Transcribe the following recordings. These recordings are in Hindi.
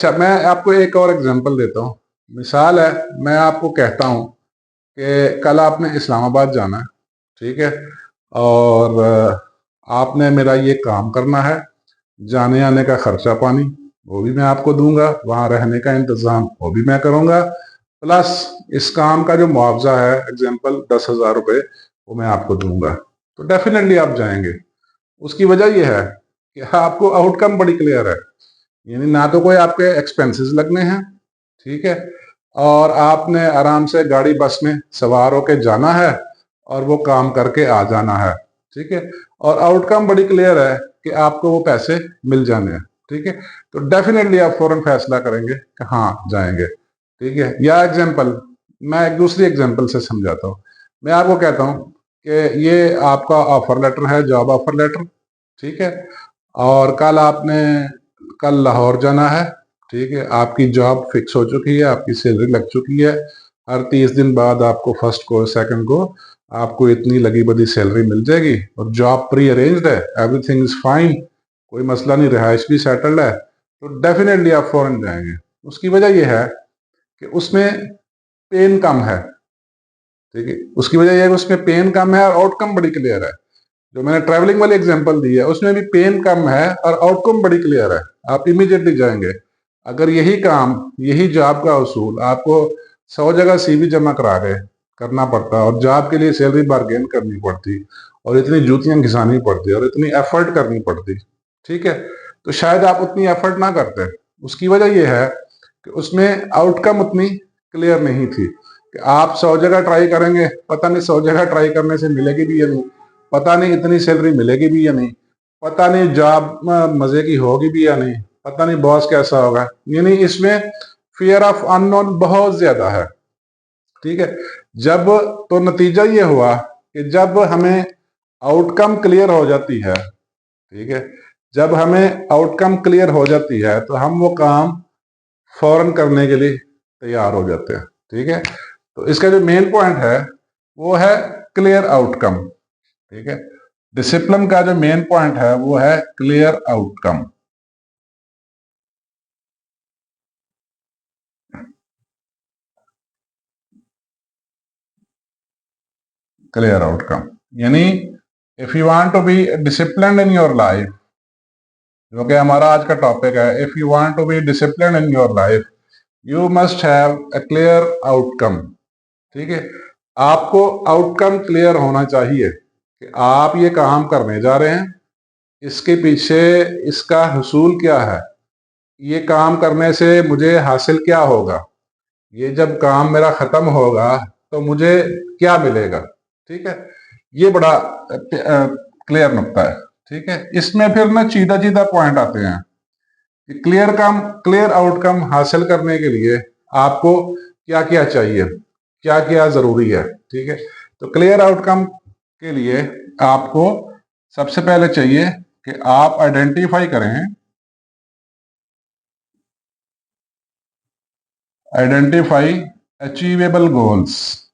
अच्छा, मैं आपको एक और एग्जांपल देता हूँ। मिसाल है, मैं आपको कहता हूँ कि कल आपने इस्लामाबाद जाना है, ठीक है, और आपने मेरा ये काम करना है। जाने आने का खर्चा पानी वो भी मैं आपको दूंगा, वहाँ रहने का इंतज़ाम वो भी मैं करूँगा, प्लस इस काम का जो मुआवजा है, एग्जाम्पल 10,000 रुपये, वो मैं आपको दूंगा। तो डेफिनेटली आप जाएंगे। उसकी वजह यह है कि आपको आउटकम बड़ी क्लियर है, यानी ना तो कोई आपके एक्सपेंसेस लगने हैं, ठीक है, और आपने आराम से गाड़ी बस में सवार होके जाना है और वो काम करके आ जाना है, ठीक है, और आउटकम बड़ी क्लियर है कि आपको वो पैसे मिल जाने हैं, ठीक है। तो डेफिनेटली आप फौरन फैसला करेंगे कि हाँ जाएंगे, ठीक है। या एग्जाम्पल, मैं एक दूसरी एग्जाम्पल से समझाता हूँ। मैं आपको कहता हूँ कि ये आपका ऑफर लेटर है, जॉब ऑफर लेटर, ठीक है, और कल लाहौर जाना है, ठीक है, आपकी जॉब फिक्स हो चुकी है, आपकी सैलरी लग चुकी है। हर 30 दिन बाद आपको फर्स्ट को सेकंड को आपको इतनी लगी बदी सैलरी मिल जाएगी, और जॉब प्री अरेंज्ड है, एवरीथिंग इज फाइन, कोई मसला नहीं, रिहाइश भी सेटल्ड है। तो डेफिनेटली आप फॉरेन जाएंगे। उसकी वजह यह है कि उसमें पेन कम है, ठीक है, उसकी वजह यह है कि उसमें पेन कम है और आउटकम बड़ी क्लियर है। जो मैंने ट्रैवलिंग वाली एग्जांपल दी है उसमें भी पेन कम है और आउटकम बड़ी क्लियर है, आप इमीडिएटली जाएंगे। अगर यही काम, यही जॉब का उसूल आपको 100 जगह सीवी जमा करा के करना पड़ता और जॉब के लिए सैलरी बार्गेन करनी पड़ती और इतनी जूतियां घिसानी पड़ती और इतनी एफर्ट करनी पड़ती, ठीक है, तो शायद आप उतनी एफर्ट ना करते। उसकी वजह यह है कि उसमें आउटकम उतनी क्लियर नहीं थी कि आप 100 जगह ट्राई करेंगे, पता नहीं 100 जगह ट्राई करने से मिलेगी भी या नहीं, पता नहीं इतनी सैलरी मिलेगी भी या नहीं, पता नहीं जॉब मजे की होगी भी या नहीं, पता नहीं बॉस कैसा होगा, यानी इसमें फियर ऑफ अननोन बहुत ज्यादा है, ठीक है। जब तो नतीजा ये हुआ कि जब हमें आउटकम क्लियर हो जाती है, ठीक है, जब हमें आउटकम क्लियर हो जाती है तो हम वो काम फौरन करने के लिए तैयार हो जाते हैं, ठीक है। तो इसका जो मेन पॉइंट है वो है क्लियर आउटकम, ठीक है। डिसिप्लिन का जो मेन पॉइंट है वो है क्लियर आउटकम, क्लियर आउटकम, यानी if you want to be disciplined in your life, जो कि हमारा आज का टॉपिक है, if you want to be disciplined in your life you must have a clear outcome, ठीक है। आपको आउटकम क्लियर होना चाहिए कि आप ये काम करने जा रहे हैं, इसके पीछे इसका हुसूल क्या है, ये काम करने से मुझे हासिल क्या होगा, ये जब काम मेरा खत्म होगा तो मुझे क्या मिलेगा, ठीक है। ये बड़ा क्लियर नुकता है, ठीक है। इसमें फिर ना चीदा चीदा पॉइंट आते हैं कि क्लियर आउटकम हासिल करने के लिए आपको क्या क्या चाहिए, क्या क्या जरूरी है, ठीक है। तो क्लियर आउटकम के लिए आपको सबसे पहले चाहिए कि आप आइडेंटिफाई अचीवेबल गोल्स,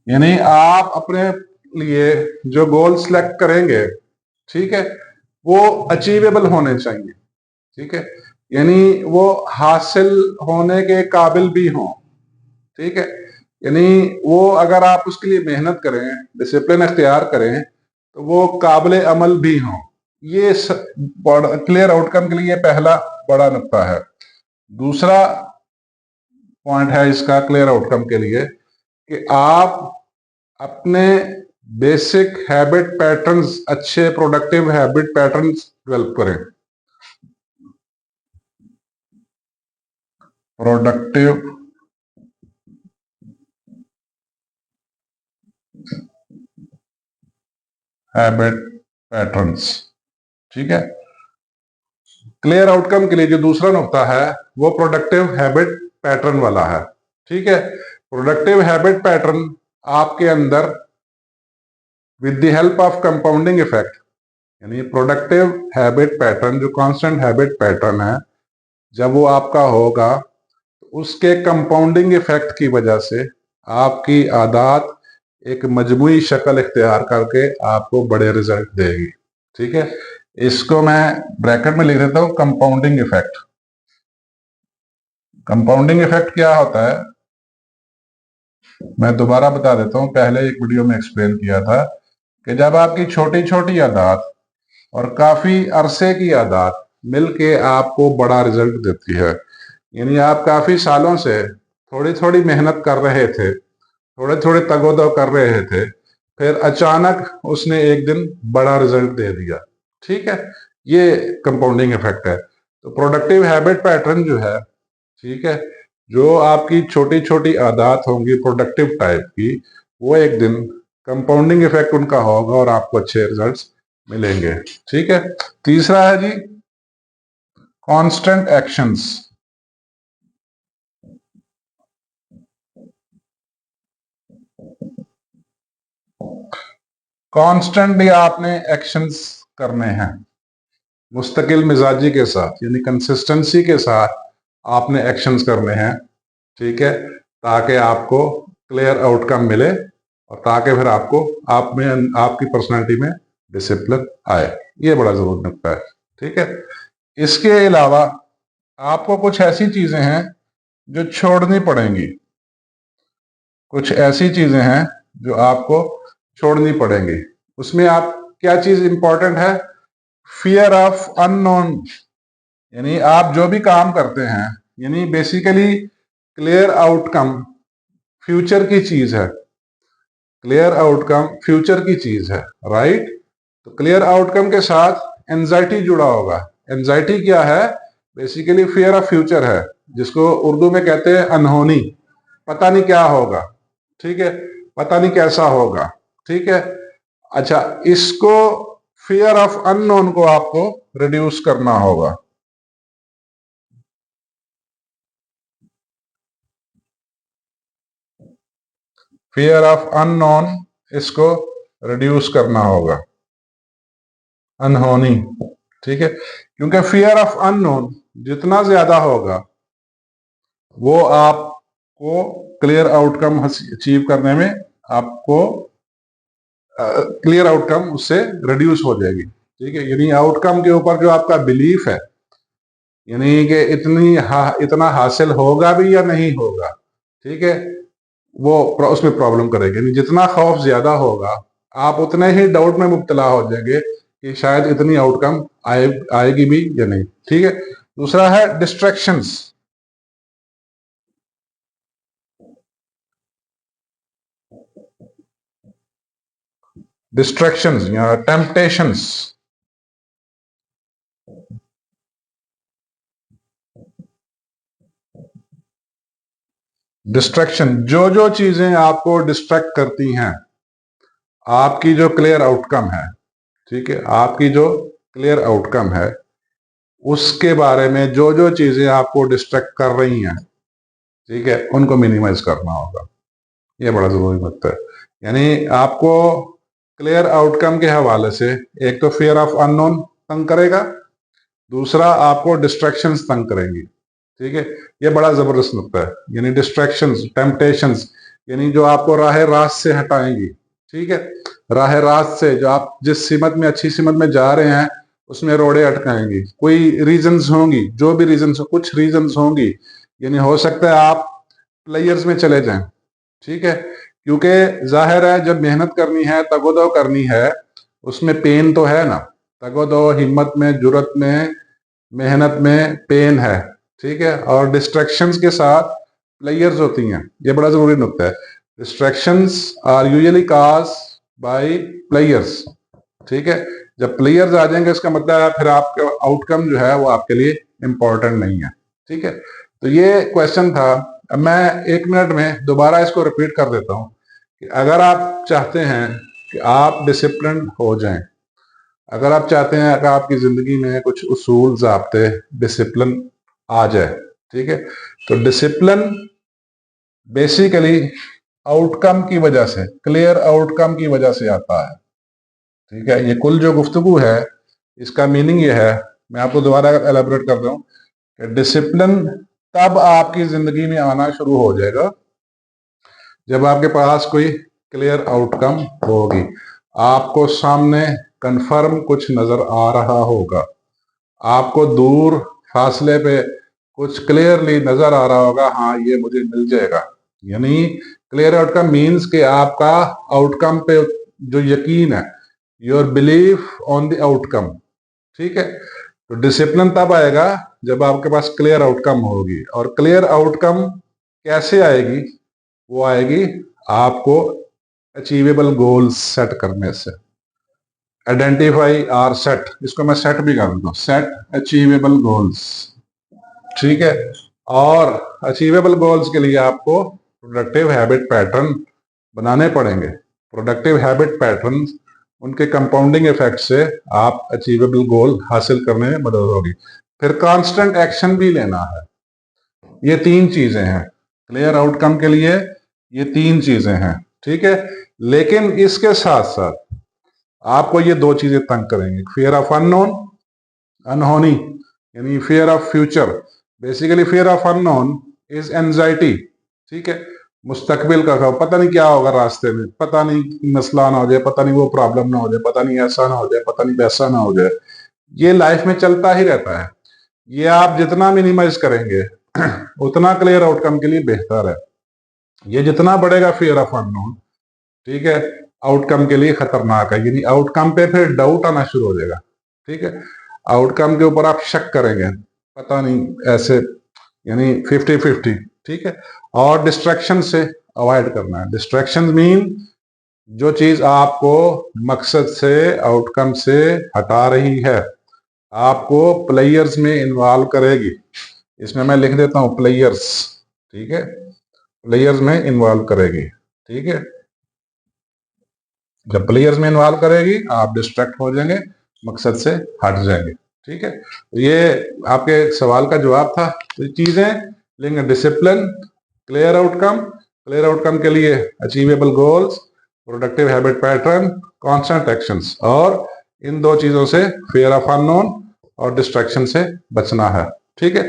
यानी आप अपने लिए जो गोल सेलेक्ट करेंगे, ठीक है, वो अचीवेबल होने चाहिए, ठीक है, यानी वो हासिल होने के काबिल भी हों, ठीक है, यानी वो अगर आप उसके लिए मेहनत करें, डिसिप्लिन अख्तियार करें, तो वो काबिल अमल भी हों। ये क्लियर आउटकम के लिए पहला बड़ा नुकता है। दूसरा पॉइंट है इसका क्लियर आउटकम के लिए कि आप अपने बेसिक हैबिट पैटर्न्स, अच्छे प्रोडक्टिव हैबिट पैटर्न्स डेवलप करें। प्रोडक्टिव हैबिट पैटर्न्स, ठीक है। क्लियर आउटकम के लिए जो दूसरा नुकता है वो प्रोडक्टिव हैबिट पैटर्न वाला है, ठीक है। प्रोडक्टिव हैबिट पैटर्न आपके अंदर with the help of compounding effect, यानी प्रोडक्टिव हैबिट पैटर्न जो कांस्टेंट हैबिट पैटर्न है, जब वो आपका होगा तो उसके कंपाउंडिंग इफेक्ट की वजह से आपकी आदत एक मजमूई शक्ल इख्तियार करके आपको बड़े रिजल्ट देगी। ठीक है, इसको मैं ब्रैकेट में लिख देता हूं, कंपाउंडिंग इफेक्ट। कंपाउंडिंग इफेक्ट क्या होता है, मैं दोबारा बता देता हूं, पहले एक वीडियो में एक्सप्लेन किया था कि जब आपकी छोटी छोटी आदात और काफी अरसे की आदात मिलके आपको बड़ा रिजल्ट देती है, यानी आप काफी सालों से थोड़ी थोड़ी मेहनत कर रहे थे, थोड़े थोड़े तगोदो कर रहे थे, फिर अचानक उसने एक दिन बड़ा रिजल्ट दे दिया। ठीक है, ये कंपाउंडिंग इफेक्ट है। तो प्रोडक्टिव हैबिट पैटर्न जो है, ठीक है, जो आपकी छोटी छोटी आदत होंगी प्रोडक्टिव टाइप की, वो एक दिन कंपाउंडिंग इफेक्ट उनका होगा और आपको अच्छे रिजल्ट्स मिलेंगे। ठीक है, तीसरा है जी कांस्टेंट एक्शंस। कांस्टेंटली आपने एक्शंस करने हैं, मुस्तकिल मिजाजी के साथ, यानी कंसिस्टेंसी के साथ आपने एक्शंस करने हैं। ठीक है, ताकि आपको क्लियर आउटकम मिले और ताकि फिर आपको आप में आपकी पर्सनालिटी में डिसिप्लिन आए। ये बड़ा जरूरी नुकता है। ठीक है, इसके अलावा आपको कुछ ऐसी चीजें हैं जो छोड़नी पड़ेंगी, कुछ ऐसी चीजें हैं जो आपको छोड़नी पड़ेंगी। उसमें आप क्या चीज इंपॉर्टेंट है, फियर ऑफ अननोन, यानी आप जो भी काम करते हैं, यानी बेसिकली क्लियर आउटकम फ्यूचर की चीज है, क्लियर आउटकम फ्यूचर की चीज है, राइट। तो क्लियर आउटकम के साथ एंजाइटी जुड़ा होगा। एंजाइटी क्या है, बेसिकली फियर ऑफ फ्यूचर है, जिसको उर्दू में कहते हैं अनहोनी, पता नहीं क्या होगा। ठीक है, पता नहीं कैसा होगा। ठीक है, अच्छा, इसको फियर ऑफ अननोन को आपको रिड्यूस करना होगा। फियर ऑफ अननोन, इसको रिड्यूस करना होगा, अनहोनी। ठीक है, क्योंकि फियर ऑफ अननोन जितना ज्यादा होगा वो आपको क्लियर आउटकम अचीव करने में आपको क्लियर आउटकम उससे रिड्यूस हो जाएगी। ठीक है, यानी आउटकम के ऊपर जो आपका बिलीफ है, यानी कि इतना हासिल होगा भी या नहीं होगा, ठीक है, वो उसमें प्रॉब्लम करेगी। यानी जितना खौफ ज्यादा होगा आप उतने ही डाउट में मुब्तला हो जाएंगे कि शायद इतनी आउटकम आएगी भी या नहीं। ठीक है, दूसरा है डिस्ट्रैक्शंस। डिस्ट्रैक्शंस या टेम्पटेशंस। डिस्ट्रैक्शन, जो जो चीजें आपको डिस्ट्रैक्ट करती हैं आपकी जो क्लियर आउटकम है, ठीक है, आपकी जो क्लियर आउटकम है उसके बारे में जो जो चीजें आपको डिस्ट्रैक्ट कर रही हैं, ठीक है, उनको मिनिमाइज करना होगा। ये बड़ा जरूरी मुद्दा है। यानी आपको क्लियर आउटकम के हवाले से एक तो फियर ऑफ अननोन तंग करेगा, दूसरा आपको डिस्ट्रैक्शंस तंग करेंगी। ठीक है, ये बड़ा जबरदस्त नुकता है। यानी डिस्ट्रैक्शंस, टेम्पटेशंस, यानी जो आपको राह रास्त से हटाएंगी। ठीक है, राह रास्त से जो आप जिस सिमत में अच्छी सिमत में जा रहे हैं उसमें रोड़े अटकाएंगी। कोई रीजंस होंगी, जो भी रीजंस हो, कुछ रीजंस होंगी, यानी हो सकता है आप प्लेयर्स में चले जाएं। ठीक है, क्योंकि जाहिर है जब मेहनत करनी है, तगोदो करनी है, उसमें पेन तो है ना। तगोदो, हिम्मत में, जुर्रत में, मेहनत में पेन है। ठीक है, और डिस्ट्रैक्शंस के साथ प्लेयर्स होती हैं। ये बड़ा जरूरी नुकता है। Distractions are usually cause by players. ठीक है, जब प्लेयर्स आ जाएंगे इसका मतलब है फिर आपका आउटकम जो है वो आपके लिए इंपॉर्टेंट नहीं है। ठीक है, तो ये क्वेश्चन था। अब मैं 1 मिनट में दोबारा इसको रिपीट कर देता हूं कि अगर आप चाहते हैं कि आप डिसिप्लिन हो जाएं, अगर आप चाहते हैं कि आपकी जिंदगी में कुछ उसूल ज़ाब्ते डिसिप्लिन आ जाए, ठीक है, तो डिसिप्लिन बेसिकली आउटकम की वजह से, क्लियर आउटकम की वजह से आता है। ठीक है, ये कुल जो गुफ्तगू है इसका मीनिंग ये है, मैं आपको दोबारा एलेबोरेट कर दूं कि डिसिप्लिन तब आपकी जिंदगी में आना शुरू हो जाएगा जब आपके पास कोई क्लियर आउटकम होगी। आपको सामने कंफर्म कुछ नजर आ रहा होगा, आपको दूर फासले पे कुछ क्लियरली नजर आ रहा होगा, हाँ ये मुझे मिल जाएगा। यानी क्लियर आउटकम मीन्स कि आपका आउटकम पे जो यकीन है, your belief on the outcome. ठीक है, तो डिसिप्लिन तब आएगा जब आपके पास क्लियर आउटकम होगी। और क्लियर आउटकम कैसे आएगी? वो आएगी आपको अचीवेबल गोल्स सेट करने से। आइडेंटिफाई आर सेट, इसको मैं सेट भी कर देता हूं, सेट अचीवेबल गोल्स। ठीक है, और अचीवेबल गोल्स के लिए आपको प्रोडक्टिव हैबिट पैटर्न बनाने पड़ेंगे। प्रोडक्टिव हैबिट पैटर्न, उनके कंपाउंडिंग इफेक्ट से आप अचीवेबल गोल हासिल करने में मदद होगी। फिर कांस्टेंट एक्शन भी लेना है। ये तीन चीजें हैं क्लियर आउटकम के लिए, ये तीन चीजें हैं। ठीक है, लेकिन इसके साथ साथ आपको ये दो चीजें तंग करेंगे, फियर ऑफ अननोन, अनहोनी, यानी fear of future. Basically fear of unknown is anxiety. ठीक है, मुस्तकबिल का खौफ, पता नहीं क्या होगा रास्ते में, पता नहीं मसला ना हो जाए, पता नहीं वो प्रॉब्लम ना हो जाए, पता नहीं ऐसा ना हो जाए, पता नहीं वैसा ना हो जाए। ये लाइफ में चलता ही रहता है। ये आप जितना मिनिमाइज करेंगे उतना क्लियर आउटकम के लिए बेहतर है। ये जितना बढ़ेगा फियर ऑफ अननोन, ठीक है, आउटकम के लिए खतरनाक है। यानी आउटकम पे फिर डाउट आना शुरू हो जाएगा। ठीक है, आउटकम के ऊपर आप शक करेंगे, पता नहीं ऐसे, यानी 50-50। ठीक है, और डिस्ट्रैक्शन से अवॉइड करना है। डिस्ट्रैक्शन मीन जो चीज आपको मकसद से, आउटकम से हटा रही है, आपको प्लेयर्स में इन्वॉल्व करेगी। इसमें मैं लिख देता हूं प्लेयर्स। ठीक है, प्लेयर्स में इन्वॉल्व करेगी। ठीक है, जब प्लेयर्स में इन्वॉल्व करेगी आप डिस्ट्रैक्ट हो जाएंगे, मकसद से हट जाएंगे। ठीक है, ये आपके सवाल का जवाब था। तो चीजें लेंगे, discipline, clear outcome, clear outcome के लिए achievable goals, productive habit pattern, constant actions, और इन दो चीजों से फियर ऑफ अननोन और डिस्ट्रैक्शन से बचना है। ठीक है,